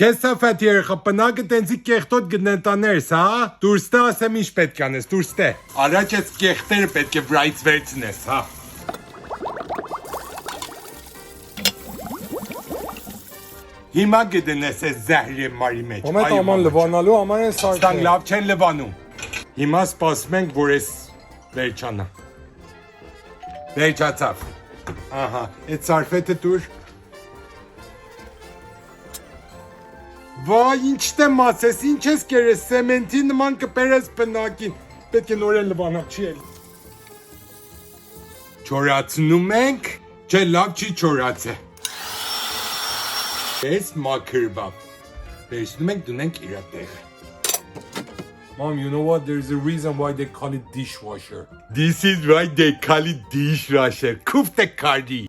Քեզ սաֆատ երեխա պնակը տենցի կեղտոտ գտնենտաներս, հա? Դուրս տե ասեմ ինչ պետք անես, դուրս տե։ Առաջ ես կեղտերը պետք է վրայից վերցնես, հա։ Հիմա գտնես ես զահրի մարի մեջ։ Ամեն աման լվանալու, աման են սարքել։ Ստանք լավ չեն լվանում։ Հիմա սպասում ենք, որ ես վերջանա։ Վերջացավ։ Ահա, այդ սարֆետը դուր։ Վայ, ինչ դեմ ասես, ինչ ես կերես, սեմենտի նման կպերես պնակին, պետք է նորեն լվանակ չի էլ։ Չորացնում ենք, չէ լավ չի չորացե։ Ես մաքրվավ, վերցնում ենք դունենք իրա տեղը։ Mom, you know what? There's a reason why they call it dishwasher. This is why they call it dishwasher, կուվտ է կարի։